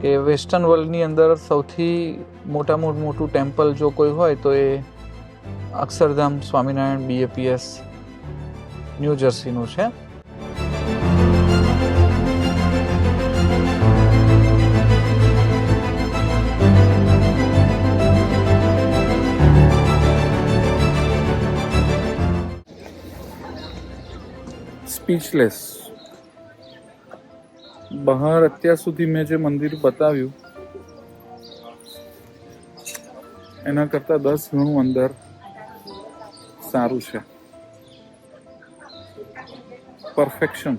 કે વેસ્ટર્ન વર્લ્ડની અંદર સૌથી મોટામાં મોટું ટેમ્પલ જો કોઈ હોય તો એ અક્ષરધામ સ્વામિનારાયણ BAPS ન્યૂ જર્સીનું છે. સ્પીચલેસ. બહાર અત્યાર સુધી મેં જે મંદિર બતાવ્યું એના કરતાં 10 ગણું અંદર સારું છે. પરફેક્શન.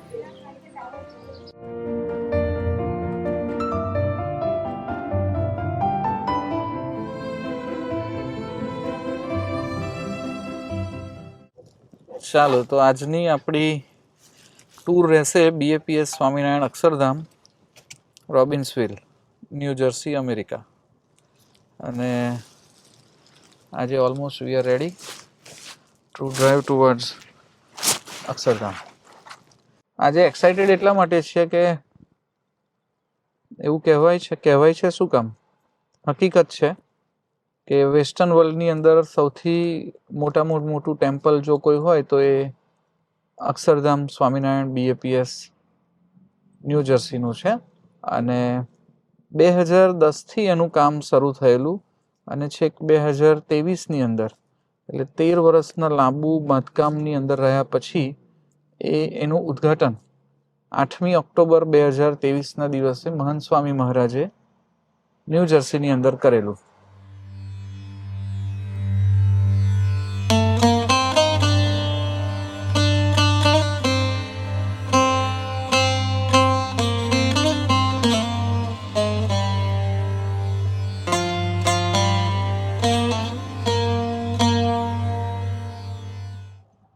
ચાલો તો આજની આપણી ટૂર રહેશે BAPS Swaminarayan Akshardham, Robbinsville, New Jersey, America. અને આજે almost we are ready to drive towards Akshardham. આજે એક્સાઇટેડ એટલા માટે છે કે એવું કહેવાય છે શું કામ, હકીકત છે કે વેસ્ટર્ન વર્લ્ડની અંદર સૌથી મોટામાં મોટું ટેમ્પલ જો કોઈ હોય તો એ અક્ષરધામ સ્વામિનારાયણ BAPS ન્યૂ જર્સીનું છે. અને 2010થી એનું કામ શરૂ થયેલું અને છેક 2023ની અંદર, એટલે 13 વર્ષના લાંબુ બાંધકામની અંદર રહ્યા પછી એનું ઉદ્ઘાટન 8મી ઓક્ટોબર 2023ના દિવસે મહંત સ્વામી મહારાજે ન્યૂ જર્સીની અંદર કરેલું.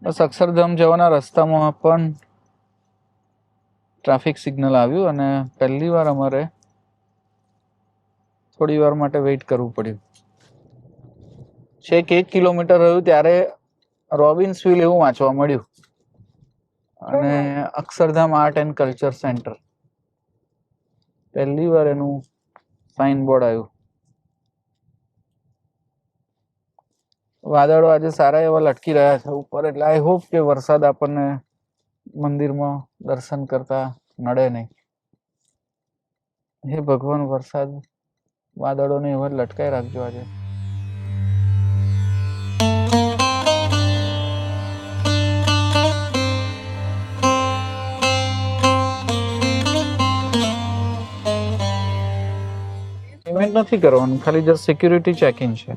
બસ અક્ષરધામ જવાના રસ્તામાં પણ ટ્રાફિક સિગ્નલ આવ્યું અને પહેલી વાર અમારે થોડી વાર માટે વેઇટ કરવું પડ્યું. છેક 1 કિલોમીટર રહ્યું ત્યારે રોબિન્સવિલ એવું વાંચવા મળ્યું અને Akshardham art and culture centre પહેલી વાર એનું સાઇન બોર્ડ આવ્યું. વાદળો આજે સારા એવા લટકી રહ્યા છે ઉપર, એટલે આઈ હોપ કે વરસાદ આપણને મંદિરમાં દર્શન કરતા નડે નહીં. હે ભગવાન, વરસાદ વાદળોને એવા લટકાઈ રાખજો આજે. પેમેન્ટ નથી કરવાનું, ખાલી જસ્ટ સિક્યુરિટી ચેકિંગ છે.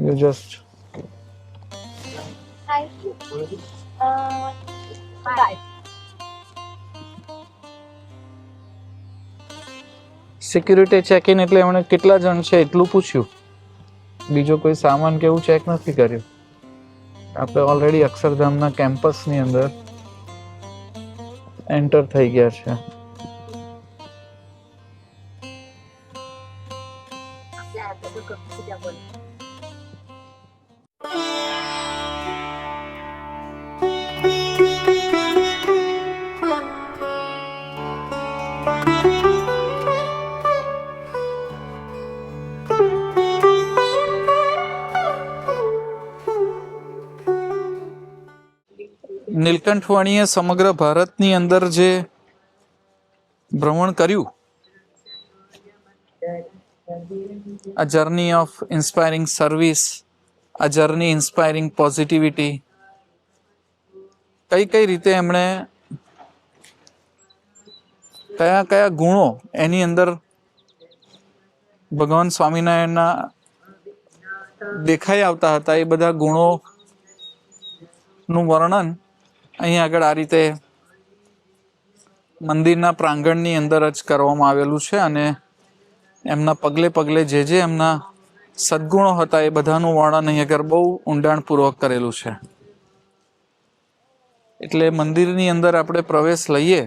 You just security check in એટલે એમણે કેટલા જણ છે એટલું પૂછ્યું, બીજો કોઈ સામાન કે એવું ચેક નથી કર્યું. આપણે ઓલરેડી અક્ષરધામના કેમ્પસની અંદર એન્ટર થઈ ગયા છે. નીલકંઠ વાણીએ સમગ્ર ભારતની અંદર જે ભ્રમણ કર્યું, a journey of inspiring service, a journey inspiring positivity, કઈ રીતે એમણે કયા ગુણો એની અંદર ભગવાન સ્વામિનારાયણના દેખાઈ આવતા હતા, એ બધા ગુણોનું વર્ણન અહીં આગળ આ રીતે મંદિરના પ્રાંગણની અંદર જ કરવામાં આવેલું છે. અને એમના પગલે પગલે જે એમના સદગુણો હતા એ બધાનું વર્ણન અહીં આગળ બહુ ઊંડાણપૂર્વક કરેલું છે. એટલે મંદિરની અંદર આપણે પ્રવેશ લઈએ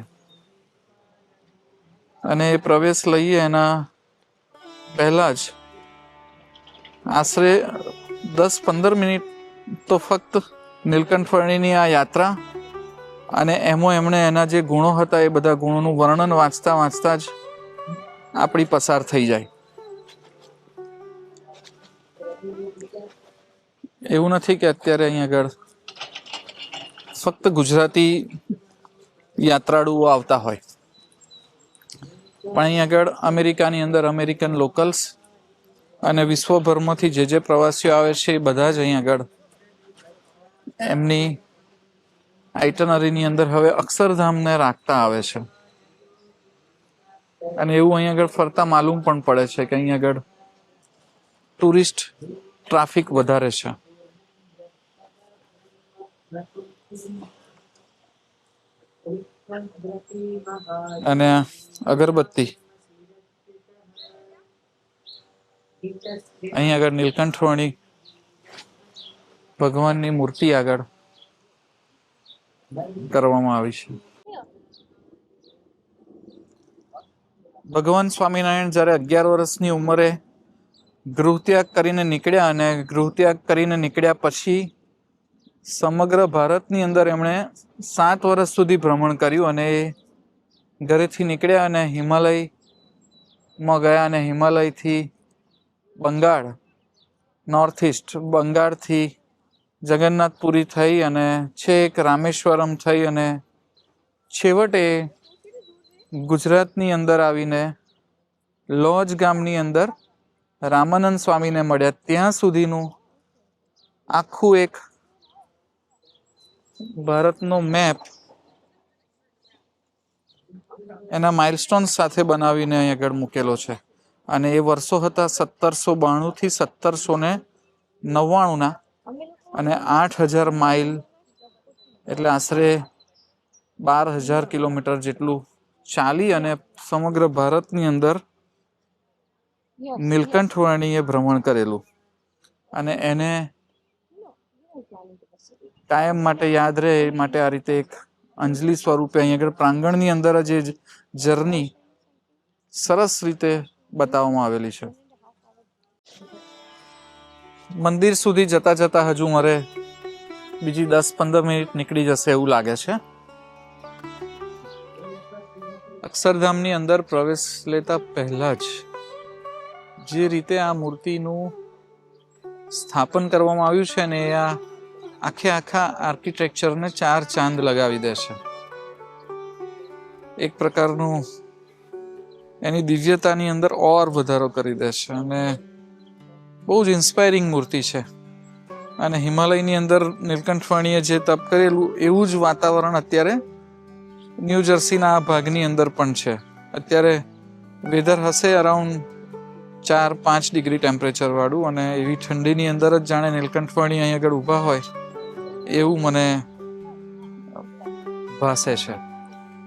અને એ પ્રવેશ લઈએ એના પહેલાં જ આશરે 10-15 મિનિટ તો ફક્ત નીલકંઠ વર્ણીની આ યાત્રા અને એમણે એના જે ગુણો હતા એ બધા ગુણોનું વર્ણન વાંચતા જ આપણી પસાર થઈ જાય. એવું નથી કે અત્યારે અહીં આગળ ફક્ત ગુજરાતી યાત્રાળુઓ આવતા હોય, પણ અહીં આગળ અમેરિકાની અંદર અમેરિકન લોકલ્સ અને વિશ્વભરમાંથી જે પ્રવાસીઓ આવે છે એ બધા જ અહીં આગળ એમની આઇટનરીની અંદર હવે અક્ષરધામને રાખતા આવે છે. અને એવું અહીં આગળ ફરતા માલુમ પણ પડે છે કે અહીં આગળ ટુરિસ્ટ ટ્રાફિક વધારે છે. અને અગરબત્તી અહીં આગળ નીલકંઠવાણી ભગવાનની મૂર્તિ આગળ કરવામાં આવી છે. ભગવાન સ્વામિનારાયણ જ્યારે 11 વર્ષની ઉંમરે ગૃહત્યાગ કરીને નીકળ્યા અને ગૃહત્યાગ કરીને નીકળ્યા પછી સમગ્ર ભારતની અંદર એમણે 7 વર્ષ સુધી ભ્રમણ કર્યું અને એ ઘરેથી નીકળ્યા અને હિમાલયમાં ગયા અને હિમાલયથી બંગાળ, નોર્થ ઇસ્ટ બંગાળથી જગન્નાથપુરી થઈ અને છેક રામેશ્વરમ થઈ અને છેવટે ગુજરાતની અંદર આવીને લોજ ગામની અંદર રામાનંદ સ્વામીને મળ્યા. ત્યાં સુધીનું આખું એક ભારતનો મેપ એના માઇલસ્ટોન્સ સાથે બનાવીને અહીં આગળ મૂકેલો છે. અને એ વર્ષો હતા 1792 થી 1799 અને 8000 માઇલ એટલે આશરે 12,000 કિલોમીટર જેટલું ચાલી અને સમગ્ર ભારતની અંદર નીલકંઠવાણીએ ભ્રમણ કરેલું. અને એને કાયમ માટે યાદ રહે એ માટે આ રીતે એક અંજલિ સ્વરૂપે અહીં આગળ પ્રાંગણની અંદર જ એ જર્ની સરસ રીતે બતાવવામાં આવેલી છે. મંદિર સુધી જતા જતા હજુ મારે બીજી 10-15 મિનિટ નીકળી જશે એવું લાગે છે. અક્ષરધામની અંદર પ્રવેશ લેતા પહેલા જ જે રીતે આ મૂર્તિનું સ્થાપન કરવામાં આવ્યું છે ને એ આખા આર્કિટેક્ચરને 4 ચાંદ લગાવી દે છે. એક પ્રકારનું એની દિવ્યતાની અંદર ઓર વધારો કરી દે છે અને બહુ જ ઇન્સ્પાયરિંગ મૂર્તિ છે. અને હિમાલયની અંદર નીલકંઠવાણીએ જે તપ કરેલું એવું જ વાતાવરણ અત્યારે ન્યૂ જર્સીના આ ભાગની અંદર પણ છે. અત્યારે વેધર હશે અરાઉન્ડ 4-5 ડિગ્રી ટેમ્પરેચર વાળું અને એવી ઠંડીની અંદર જ જાણે નીલકંઠવાણી અહીં આગળ ઊભા હોય એવું મને ભાસે છે.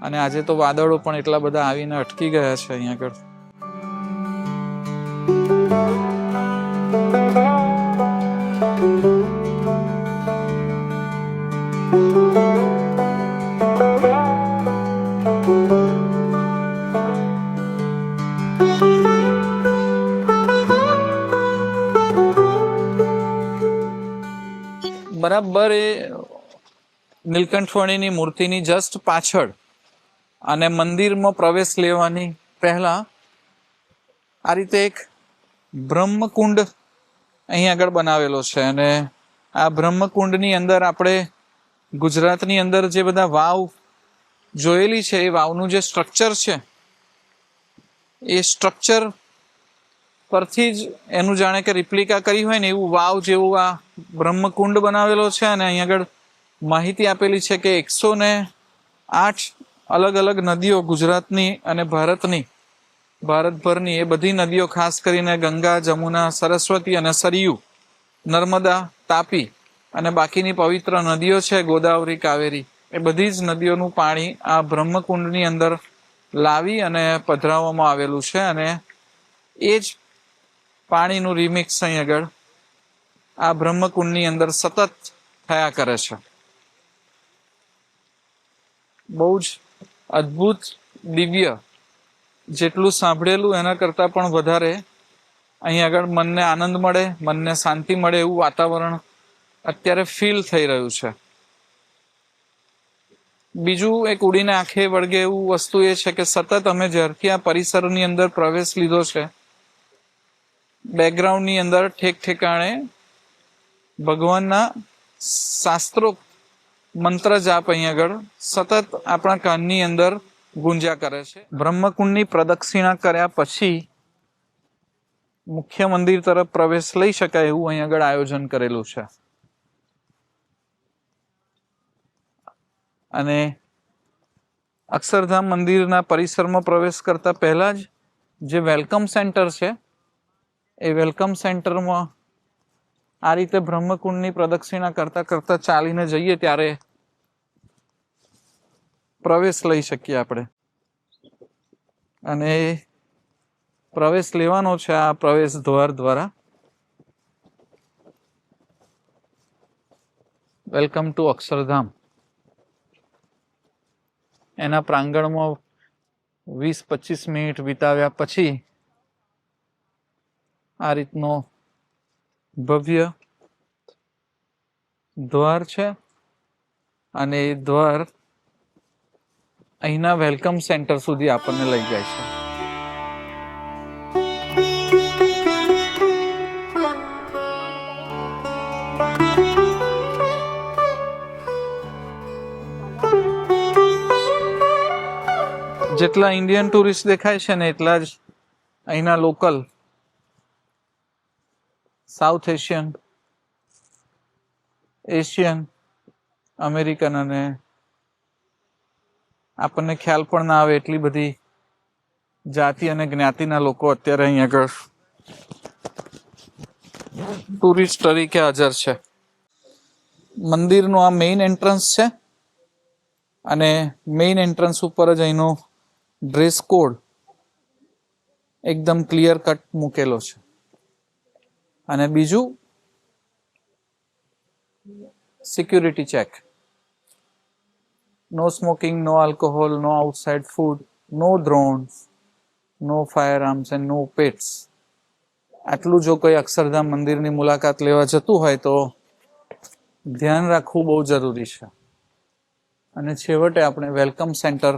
અને આજે તો વાદળો પણ એટલા બધા આવીને અટકી ગયા છે અહીં આગળ. બરાબર એ નીલકંઠવાણીની મૂર્તિની જસ્ટ પાછળ અને મંદિરમાં પ્રવેશ લેવાની પહેલા આ રીતે એક બ્રહ્મકુંડ અહીં આગળ બનાવેલો છે. અને આ બ્રહ્મકુંડની અંદર આપણે ગુજરાતની અંદર જે બધા વાવ જોયેલી છે એ વાવનું જે સ્ટ્રક્ચર છે એ સ્ટ્રક્ચર પરથી જ એનું જાણે કે રિપ્લિકા કરી હોય ને એવું વાવ જેવું આ બ્રહ્મકુંડ બનાવેલો છે. અને અહીં આગળ માહિતી આપેલી છે કે 108 અલગ અલગ નદીઓ ગુજરાતની અને ભારતભરની એ બધી નદીઓ ખાસ કરીને ગંગા, જમુના, સરસ્વતી અને સરયુ, નર્મદા, તાપી અને બાકીની પવિત્ર નદીઓ છે ગોદાવરી, કાવેરી, એ બધી જ નદીઓનું પાણી આ બ્રહ્મકુંડની અંદર લાવી અને પધરાવવામાં આવેલું છે. અને એ જ પાણીનું રિમિક્સ અહીં આગળ આ બ્રહ્મકુંડની અંદર સતત થયા કરે છે. બહુ જ અદ્ભુત, દિવ્ય, જેટલું સાંભળેલું એના કરતાં પણ વધારે અહીં આગળ મનને આનંદ મળે, મનને શાંતિ મળે એવું વાતાવરણ અત્યારે ફીલ થઈ રહ્યું છે. બીજું એક ઉડીને આંખે વળગે એવું વસ્તુ એ છે કે સતત અમે જ્યારથી આ પરિસરની અંદર પ્રવેશ લીધો છે, બેકગ્રાઉન્ડની અંદર ઠેક ઠેકાણે ભગવાનના શાસ્ત્રોક્ત મંત્ર જાપ અહીંયા આગળ સતત આપણા કાનની અંદર ગુંજ્યા કરે છે. બ્રહ્મકુંડની પ્રદક્ષિણા કર્યા પછી મુખ્ય મંદિર તરફ પ્રવેશ લઈ શકાય એવું અહીં આગળ આયોજન કરેલું છે. અને અક્ષરધામ મંદિરના પરિસરમાં પ્રવેશ કરતા પહેલા જ જે વેલકમ સેન્ટર છે એ વેલકમ સેન્ટરમાં આ રીતે બ્રહ્મકુંડની પ્રદક્ષિણા કરતા કરતા ચાલીને જઈએ ત્યારે પ્રવેશ લઈ શકીએ આપણે. અને પ્રવેશ લેવાનો છે આ પ્રવેશ દ્વાર દ્વારા. Welcome to Akshardham. એના પ્રાંગણમાં 20-25 મિનિટ વિતાવ્યા પછી આ રીતનો ભવ્ય દ્વાર છે અને એ દ્વાર અહીંના વેલકમ સેન્ટર સુધી આપણને લઈ જાય છે. જેટલા ઇન્ડિયન ટુરિસ્ટ દેખાય છે ને એટલા જ અહીંના local south Asian, Asian, American અને આપણને ખ્યાલ પણ ના આવે એટલી બધી જાતિ અને જ્ઞાતિના લોકો અત્યારે અહીં આગળ ટુરિસ્ટ તરીકે હાજર છે. મંદિરનું આ મેઇન એન્ટ્રન્સ છે અને મેઇન એન્ટ્રન્સ ઉપર જ અહીંનો ડ્રેસ કોડ એકદમ ક્લિયર કટ મૂકેલો છે. અને બીજું security check. No smoking, no alcohol, no outside food, no drones, no firearms and no pets. આટલું જો કોઈ અક્ષરધામ મંદિરની મુલાકાત લેવા જતું હોય તો ધ્યાન રાખવું બહુ જરૂરી છે. અને છેવટે આપણે વેલકમ સેન્ટર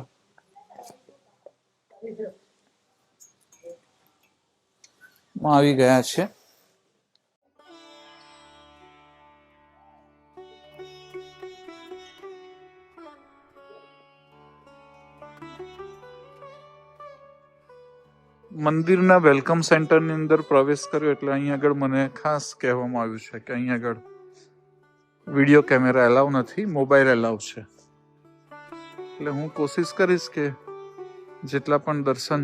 માં આવી ગયા છે. મંદિરના વેલકમ સેન્ટરની અંદર પ્રવેશ કર્યો એટલે અહીં આગળ મને ખાસ કહેવામાં આવ્યું છે કે અહીં આગળ વિડીયો કેમેરા એલાઉ નથી, મોબાઈલ એલાઉ છે. એટલે હું કોશિશ કરીશ કે જેટલા પણ દર્શન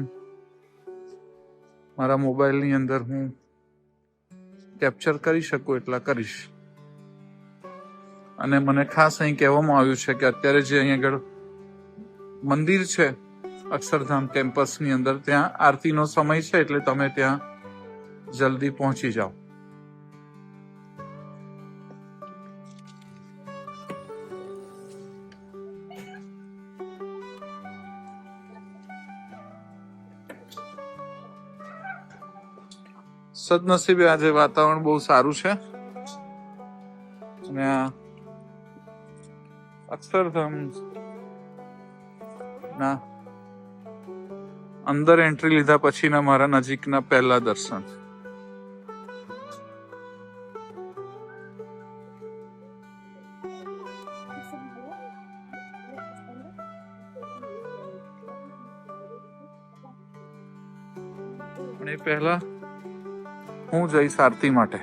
મારા મોબાઈલની અંદર હું કેપ્ચર કરી શકું એટલા કરીશ. અને મને ખાસ અહીં કહેવામાં આવ્યું છે કે અત્યારે જે અહીં આગળ મંદિર છે અક્ષરધામ કેમ્પસની અંદર, ત્યાં આરતીનો સમય છે એટલે તમે ત્યાં જલ્દી પહોંચી જાઓ. સદનસીબે આજે વાતાવરણ બહુ સારું છે અને આ અક્ષરધામ ના અંદર એન્ટ્રી લીધા પછીના મારા નજીકના પહેલા દર્શન. પણ એ પહેલા હું જઈશ આરતી માટે.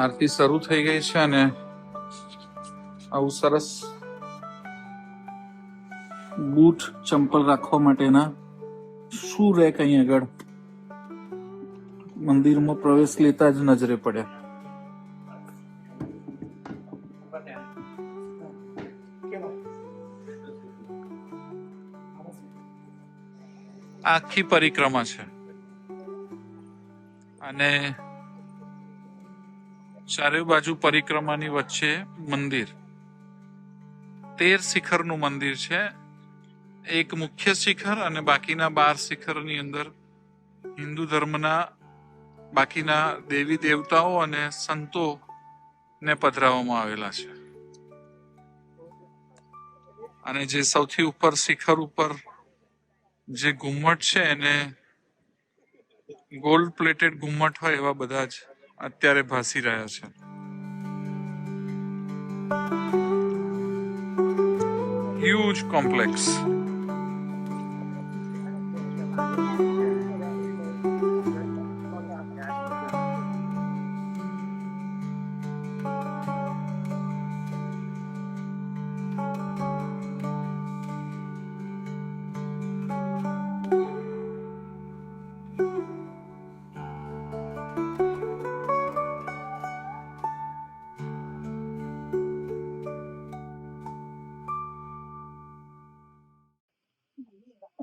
આરતી શરૂ થઈ ગઈ છે અને આવું સરસ બૂટ ચંપલ રાખવા માટેના શૂ રેક અહીં આગળ મંદિરમાં પ્રવેશ લેતા જ નજરે પડ્યા. આખી પરિક્રમા છે અને ચારે બાજુ પરિક્રમાની વચ્ચે મંદિર 13 શિખરનું મંદિર છે એક મુખ્ય શિખર અને બાકીના 12 શિખરની અંદર હિન્દુ ધર્મના બાકીના દેવી દેવતાઓ અને સંતો ને પધરાવવામાં આવેલા છે. અને જે સૌથી ઉપર શિખર ઉપર જે ઘુમ્મટ છે એને ગોલ્ડ પ્લેટેડ ઘુમ્મટ હોય એવા બધા જ અત્યારે ભાસી રહ્યા છે. Huge complex.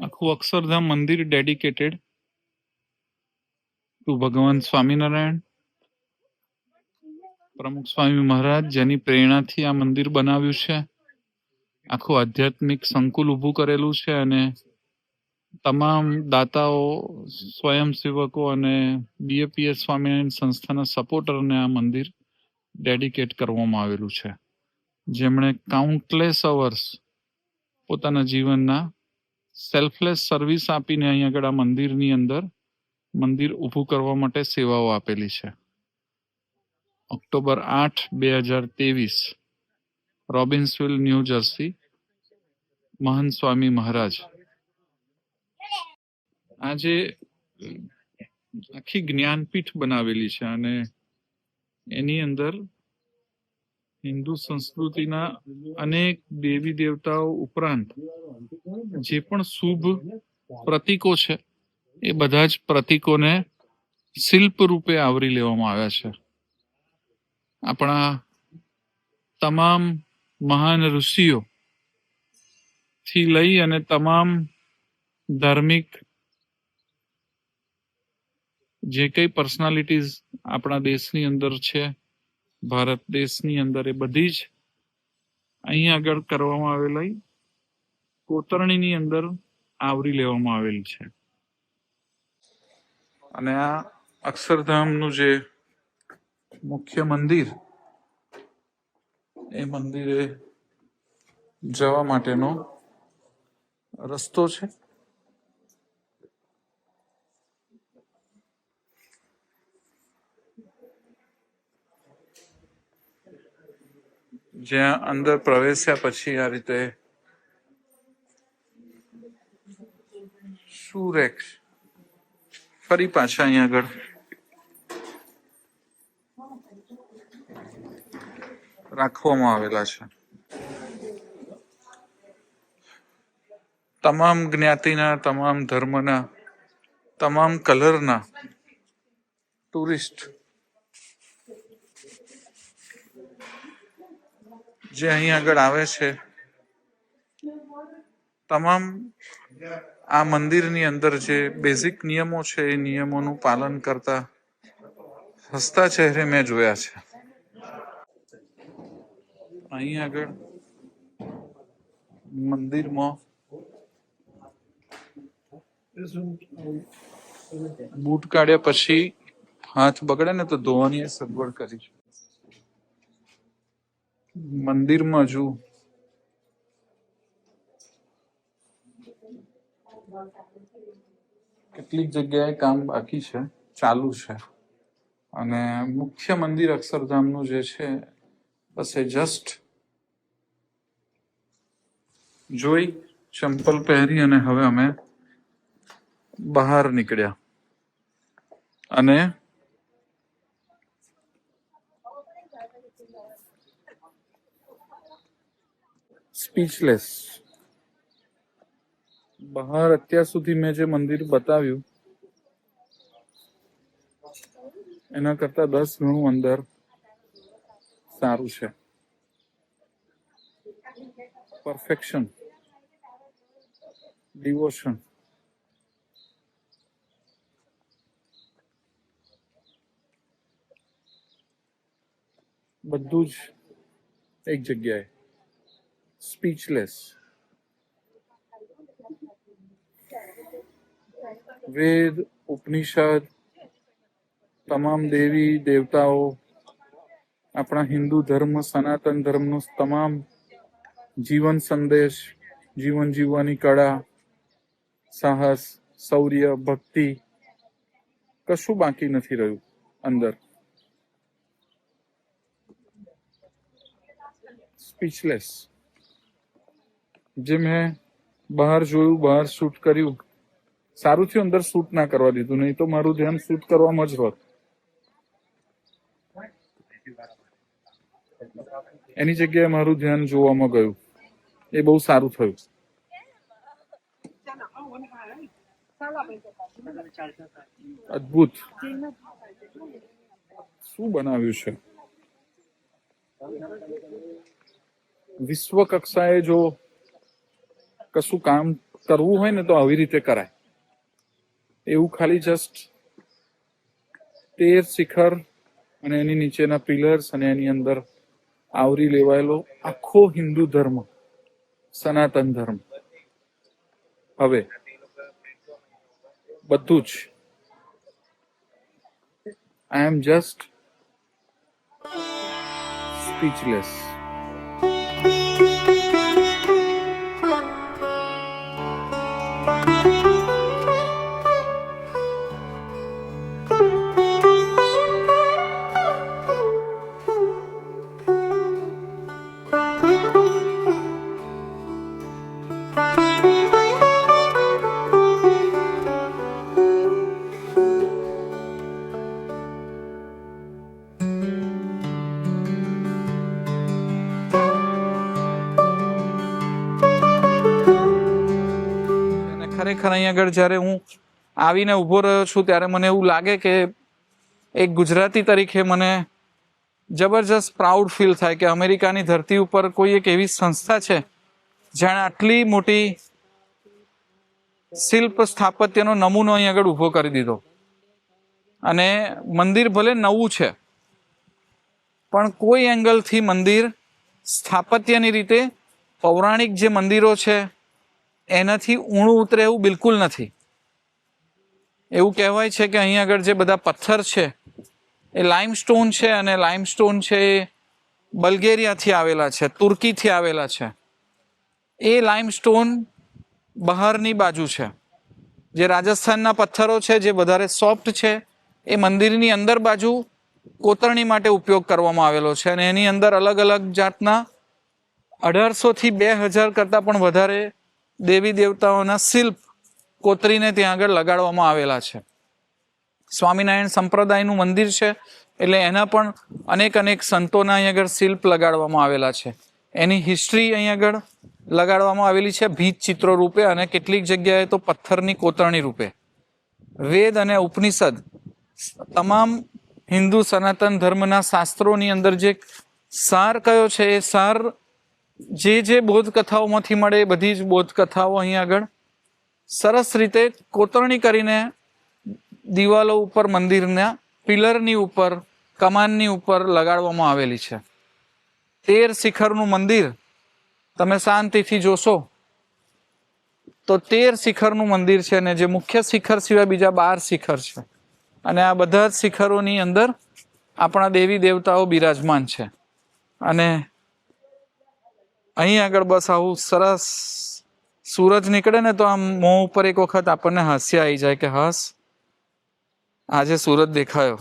આખું અક્ષરધામ મંદિર ડેડિકેટેડ ટુ ભગવાન સ્વામિનારાયણ પ્રમુખ સ્વામી મહારાજ, જેની પ્રેરણાથી આ મંદિર બનાવ્યું છે. આખું આધ્યાત્મિક સંકુલ ઊભું કરેલું છે અને તમામ દાતાઓ, સ્વયંસેવકો અને બીએપીએસ સ્વામિનારાયણ સંસ્થાના સપોર્ટરને આ મંદિર ડેડિકેટ કરવામાં આવેલું છે, જેમણે કાઉન્ટલેસ અવર્સ પોતાના જીવનના સેલ્ફલેસ સર્વિસ આપીને અહીં આગળ આ મંદિરની અંદર મંદિર ઊભું કરવા માટે સેવાઓ આપેલી છે. ઓક્ટોબર 8, 2023 રોબિન્સવિલ, ન્યૂ જર્સી, મહંત સ્વામી મહારાજ. આજે આખી જ્ઞાનપીઠ બનાવેલી છે અને એની અંદર હિન્દુ સંસ્કૃતિના અનેક દેવી દેવતાઓ ઉપરાંત જે પણ શુભ પ્રતીકો છે એ બધા જ પ્રતીકોને શિલ્પ રૂપે આવરી લેવામાં આવ્યા છે. આપણા તમામ મહાન ઋષિઓ થી લઈ અને તમામ ધાર્મિક જે કઈ પર્સનાલિટીઝ આપણા દેશની અંદર છે, ભારત દેશની અંદર, એ બધી જ અહીં આગળ કરવામાં આવેલી કોતરણીની અંદર આવરી લેવામાં આવેલ છે. અને આ અક્ષરધામનું જે મુખ્ય મંદિર, એ મંદિરે જવા માટેનો રસ્તો છે. જ્યાં અંદર પ્રવેશ્યા પછી આ રીતે સુરેખ ફરી પાછા અહીંયા આગળ રાખવામાં આવેલા છે. તમામ જ્ઞાતિના, તમામ ધર્મના, તમામ કલરના ટુરિસ્ટ જે અહીં આગળ આવે છે, તમામ આ મંદિરની અંદર જે બેઝિક નિયમો છે એ નિયમોનું પાલન કરતા હસતા ચહેરે મેં જોયા છે. અહીં આગળ મંદિરમાં બૂટ કાઢ્યા પછી હાથ બગડે ને તો ધોવાની સગવડ કરી છે. મંદિરમાં હજુ કેટલીક જગ્યાએ કામ બાકી છે, ચાલુ છે. અને મુખ્ય મંદિર અક્ષરધામનું જે છે, બસ એ જસ્ટ જોઈ, ચંપલ પહેરી અને હવે અમે બહાર નીકળ્યા. અને સ્પીચલેસ. બહાર અત્યાર સુધી મેં જે મંદિર બતાવ્યું એના કરતા 10 ગણું અંદર સારું છે. પરફેક્શન, ડિવોશન, બધું જ એક જગ્યાએ. સ્પીચલેસ. વેદ, ઉપનિષદ, તમામ દેવી દેવતાઓ, આપણા હિન્દુ ધર્મ, સનાતન ધર્મનો તમામ જીવન સંદેશ, જીવન જીવવાની કળા, સાહસ, શૌર્ય, ભક્તિ, કશું બાકી નથી રહ્યું અંદર. સ્પીચલેસ. જે મેં બહાર જોયું, બહાર શૂટ કર્યું, સારું થયું અંદર શૂટ ના કરવા દીધું, નહીં તો મારું ધ્યાન શૂટ કરવામાં જ હોત. એની જગ્યાએ મારું ધ્યાન જોવામાં ગયું. એ બહુ સારું થયું. અદ્ભુત. શું બનાવ્યું છે? વિશ્વ કક્ષાએ જો કશું કામ કરવું હોય ને તો આવી રીતે કરાય. એવું ખાલી જસ્ટ 13 શિખર અને એની નીચેના પિલર્સ અને એની અંદર આવરી લેવાયેલો આખો હિન્દુ ધર્મ, સનાતન ધર્મ, હવે બધું જ. આઈ એમ જસ્ટ સ્પીચલેસ. ખરેખર અહીં આગળ જ્યારે હું આવીને ઊભો રહ્યો છું ત્યારે મને એવું લાગે કે એક ગુજરાતી તરીકે મને જબરજસ્ત પ્રાઉડ ફીલ થાય કે અમેરિકાની ધરતી ઉપર કોઈ એક એવી સંસ્થા છે જેણે આટલી મોટી શિલ્પ સ્થાપત્યનો નમૂનો અહીં આગળ ઊભો કરી દીધો. અને મંદિર ભલે નવું છે પણ કોઈ એંગલથી મંદિર સ્થાપત્યની રીતે પૌરાણિક જે મંદિરો છે એનાથી ઊણું ઉતરે એવું બિલકુલ નથી. એવું કહેવાય છે કે અહીં આગળ જે બધા પથ્થર છે એ લાઇમસ્ટોન છે, અને લાઇમસ્ટોન છે એ બલ્ગેરિયાથી આવેલા છે, તુર્કીથી આવેલા છે. એ લાઇમસ્ટોન બહારની બાજુ છે. જે રાજસ્થાનના પથ્થરો છે જે વધારે સોફ્ટ છે એ મંદિરની અંદર બાજુ કોતરણી માટે ઉપયોગ કરવામાં આવેલો છે, અને એની અંદર અલગ અલગ જાતના 1800થી 2000 કરતાં પણ વધારે દેવી દેવતાઓના શિલ્પ કોતરીને ત્યાં આગળ લગાડવામાં આવેલા છે. સ્વામિનારાયણ સંપ્રદાયનું મંદિર છે એટલે એના પણ અનેક સંતોના અહીં આગળ શિલ્પ લગાડવામાં આવેલા છે. એની હિસ્ટ્રી અહીં આગળ લગાડવામાં આવેલી છે ભીત ચિત્રો રૂપે, અને કેટલીક જગ્યાએ તો પથ્થરની કોતરણી રૂપે. વેદ અને ઉપનિષદ તમામ હિન્દુ સનાતન ધર્મના શાસ્ત્રોની અંદર જે સાર કયો છે એ સાર જે બોધ કથાઓમાંથી મળે એ બધી જ બોધ કથાઓ અહીં આગળ સરસ રીતે કોતરણી કરીને દિવાલો ઉપર, મંદિરના પિલરની ઉપર, કમાનની ઉપર લગાડવામાં આવેલી છે. 13 શિખરનું મંદિર તમે શાંતિથી જોશો તો 13 શિખરનું મંદિર છે, અને જે મુખ્ય શિખર સિવાય બીજા 12 શિખર છે, અને આ બધા જ શિખરોની અંદર આપણા દેવી દેવતાઓ બિરાજમાન છે. અને અહીં આગળ બસ આવું સરસ સૂરજ નીકળે ને તો આમ મોં ઉપર એક વખત આપણને હાસ્ય આવી જાય કે હસ આજે સૂરજ દેખાયો.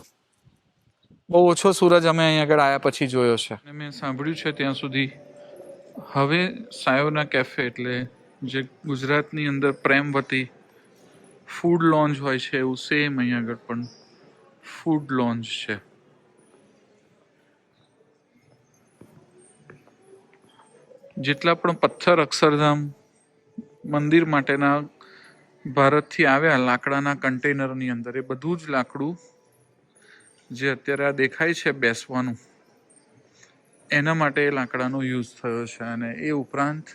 બહુ ઓછો સૂરજ અમે અહીં આગળ આવ્યા પછી જોયો છે. અને મેં સાંભળ્યું છે ત્યાં સુધી હવે સાયોના કેફે એટલે જે ગુજરાતની અંદર પ્રેમવતી ફૂડ લોન્જ હોય છે એવું સેમ અહીં આગળ પણ ફૂડ લોન્જ છે. જેટલા પણ પથ્થર અક્ષરધામ મંદિર માટેના ભારતથી આવ્યા લાકડાના કન્ટેનરની અંદર, એ બધું જ લાકડું જે અત્યારે આ દેખાય છે બેસવાનું, એના માટે એ લાકડાનો યુઝ થયો છે. અને એ ઉપરાંત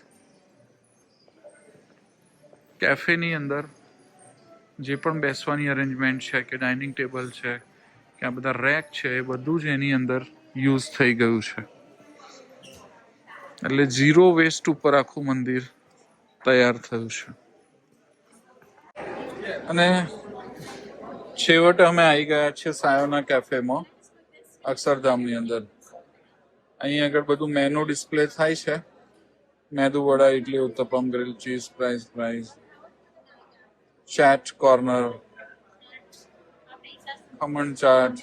કેફેની અંદર જે પણ બેસવાની અરેન્જમેન્ટ છે કે ડાઇનિંગ ટેબલ છે કે આ બધા રેક છે એ બધું જ એની અંદર યુઝ થઈ ગયું છે. એટલે 0 વેસ્ટ ઉપર આખું મંદિર તૈયાર થયું છે. અને છેવટે અમે આવી ગયા છે સાયોના કેફેમાં અક્ષરધામની અંદર. અહીં આગળ બધું મેનુ ડિસ્પ્લે થાય છે. Medu vada, idli, uttapam, grill cheese, fries, chaat corner, khaman chaat,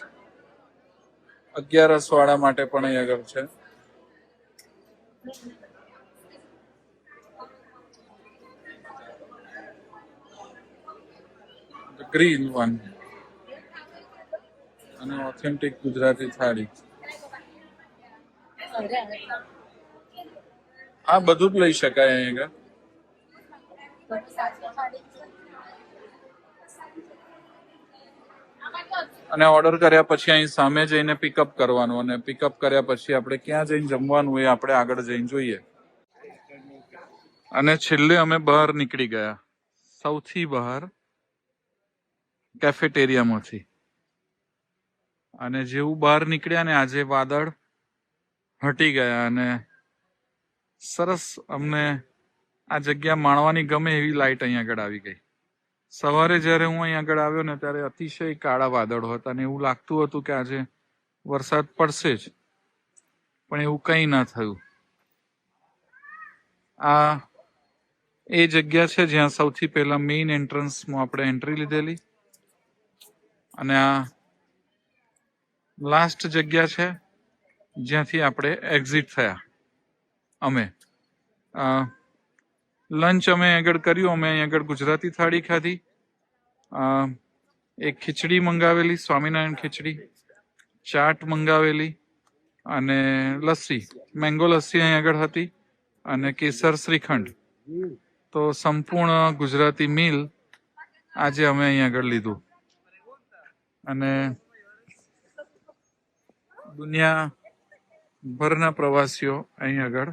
11 વાળા માટે પણ અહીં આગળ છે. ગ્રીન વન અને ઓથેન્ટિક ગુજરાતી થાળી. આ બધું જ લઈ શકાય અહીં આગળ. અને ઓર્ડર કર્યા પછી અહીં સામે જઈને પિકઅપ કરવાનું, અને પિકઅપ કર્યા પછી આપણે ક્યાં જઈને જમવાનું એ આપણે આગળ જઈને જોઈએ. અને છેલ્લે અમે બહાર નીકળી ગયા, સૌથી બહાર કેફેટેરિયામાંથી. અને જેવું બહાર નીકળ્યા ને આજે વાદળ હટી ગયા અને સરસ અમને આ જગ્યા માણવાની ગમે એવી લાઈટ અહીં આગળ આવી ગઈ. સવારે જ્યારે હું અહીં આગળ આવ્યો ને ત્યારે અતિશય કાળા વાદળો હતા અને એવું લાગતું હતું કે આજે વરસાદ પડશે જ, પણ એવું કંઈ ના થયું. આ એ જગ્યા છે જ્યાં સૌથી પહેલા મેઇન એન્ટ્રન્સમાં આપણે એન્ટ્રી લીધેલી, અને આ લાસ્ટ જગ્યા છે જ્યાંથી આપણે એક્ઝિટ થયા. અમે લંચ અમે આગળ કર્યું. અમે અહીં આગળ ગુજરાતી થાળી ખાધી, એક ખીચડી મંગાવેલી, સ્વામિનારાયણ ખીચડી, ચાટ મંગાવેલી અને લસ્સી, મેંગો લસ્સી અહીં આગળ હતી અને કેસર શ્રીખંડ. તો સંપૂર્ણ ગુજરાતી મીલ આજે અમે અહીં આગળ લીધું. અને દુનિયાભરના પ્રવાસીઓ અહીં આગળ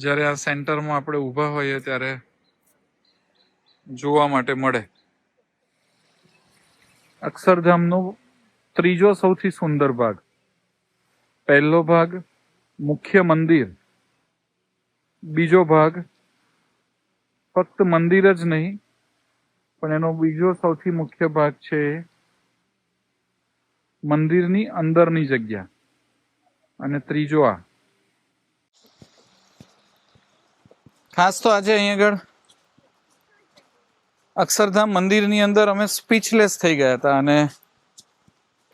જ્યારે આ સેન્ટરમાં આપણે ઊભા હોઈએ ત્યારે જોવા માટે મળે. અક્ષરધામનો ત્રીજો સૌથી સુંદર ભાગ. પહેલો ભાગ મુખ્ય મંદિર, બીજો ભાગ ફક્ત મંદિર જ નહીં પણ એનો બીજો સૌથી મુખ્ય ભાગ છે મંદિરની અંદરની જગ્યા, અને ત્રીજો આ. ખાસ તો આજે અહીં આગળ અક્ષરધામ મંદિરની અંદર અમે સ્પીચલેસ થઈ ગયા હતા અને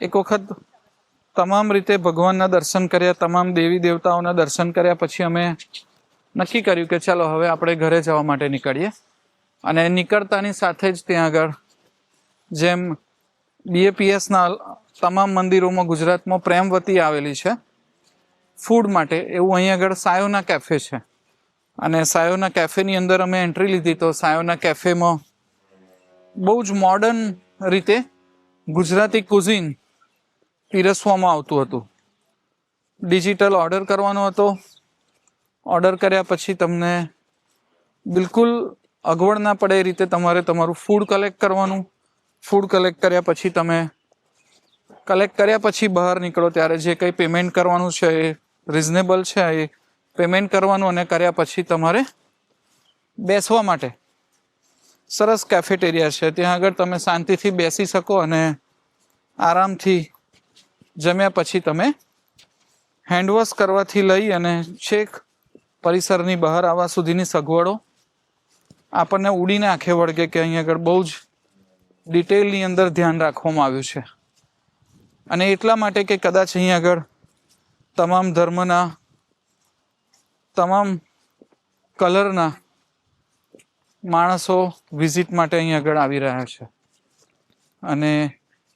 એક વખત તમામ રીતે ભગવાનના દર્શન કર્યા, તમામ દેવી દેવતાઓના દર્શન કર્યા પછી અમે નક્કી કર્યું કે ચાલો હવે આપણે ઘરે જવા માટે નીકળીએ. અને નીકળતાની સાથે જ ત્યાં આગળ જેમ BAPSના તમામ મંદિરોમાં ગુજરાતમાં પ્રેમવતી આવેલી છે ફૂડ માટે, એવું અહીં આગળ સાયોના કેફે છે. અને સાયોના કેફેની અંદર અમે એન્ટ્રી લીધી તો સાયોના કેફેમાં બહુ જ મોડર્ન રીતે ગુજરાતી કુઝિન પીરસવામાં આવતું હતું. ડિજિટલ ઓર્ડર કરવાનો હતો. ઓર્ડર કર્યા પછી તમને બિલકુલ અગવડ ના પડે એ રીતે તમારે તમારું ફૂડ કલેક્ટ કરવાનું. ફૂડ કલેક્ટ કર્યા પછી તમે બહાર નીકળો ત્યારે જે કંઈ પેમેન્ટ કરવાનું છે એ રિઝનેબલ છે એ પેમેન્ટ કરવાનું, અને કર્યા પછી તમારે બેસવા માટે સરસ કેફેટેરિયા છે. ત્યાં આગળ તમે શાંતિથી બેસી શકો અને આરામથી જમ્યા પછી તમે હેન્ડવોશ કરવાથી લઈ અને છેક પરિસરની બહાર આવવા સુધીની સગવડો આપણને ઉડીને આંખે વળગે કે અહીં આગળ બહુ જ ડિટેલની અંદર ધ્યાન રાખવામાં આવ્યું છે. અને એટલા માટે કે કદાચ અહીં આગળ તમામ ધર્મના, તમામ કલરના માણસો વિઝિટ માટે અહીં આગળ આવી રહ્યા છે, અને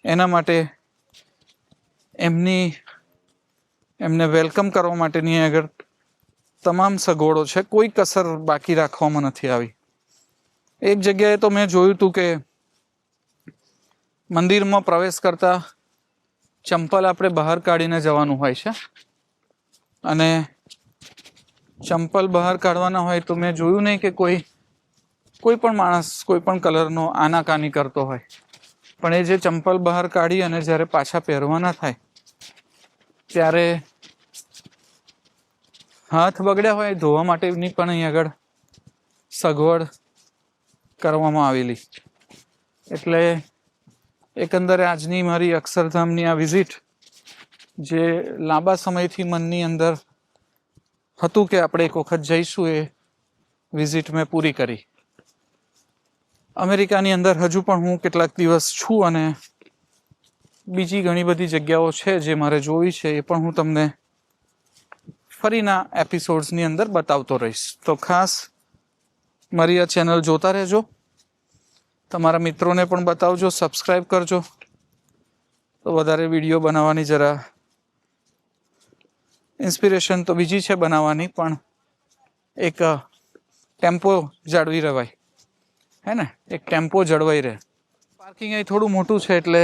એના માટે એમને વેલકમ કરવા માટેની આગળ તમામ સગવડો છે. કોઈ કસર બાકી રાખવામાં નથી આવી. એક જગ્યાએ તો મેં જોયું હતું કે મંદિરમાં પ્રવેશ કરતા ચંપલ આપણે બહાર કાઢીને જવાનું હોય છે, અને ચંપલ બહાર કાઢવાના હોય તો મેં જોયું નહીં કે કોઈ પણ માણસ કોઈ પણ કલરનો આનાકાની કરતો હોય, પણ એ જે ચંપલ બહાર કાઢી અને જ્યારે પાછા પહેરવાના થાય ત્યારે હાથ બગડ્યા હોય ધોવા માટેની પણ અહીં આગળ સગવડ કરવામાં આવેલી. એટલે એકંદરે આજની મારી અક્ષરધામની આ વિઝિટ, જે લાંબા સમયથી મનની અંદર હતું કે આપણે એક વખત જઈશું, એ વિઝિટ મેં પૂરી કરી. અમેરિકાની અંદર હજુ પણ હું કેટલાક દિવસ છું અને બીજી ઘણી બધી જગ્યાઓ છે જે મારે જોવી છે, એ પણ હું તમને ફરીના એપિસોડ્સની અંદર બતાવતો રહીશ. તો ખાસ મારી આ ચેનલ જોતા રહેજો, તમારા મિત્રોને પણ બતાવજો, સબસ્ક્રાઈબ કરજો, તો વધારે વિડીયો બનાવવાની જરા ઇન્સ્પિરેશન તો બીજી છે બનાવવાની, પણ એક ટેમ્પો જાળવી રહેવાય, હે ને, એક ટેમ્પો જળવાઈ રહે. પાર્કિંગ અહીં થોડું મોટું છે એટલે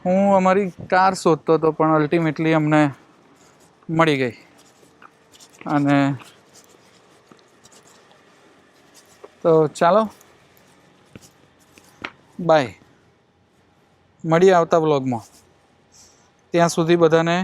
હું અમારી કાર શોધતો હતો, પણ અલ્ટિમેટલી અમને મળી ગઈ. અને તો ચાલો, બાય, મળીએ આવતા વ્લોગમાં. ત્યાં સુધી બધાને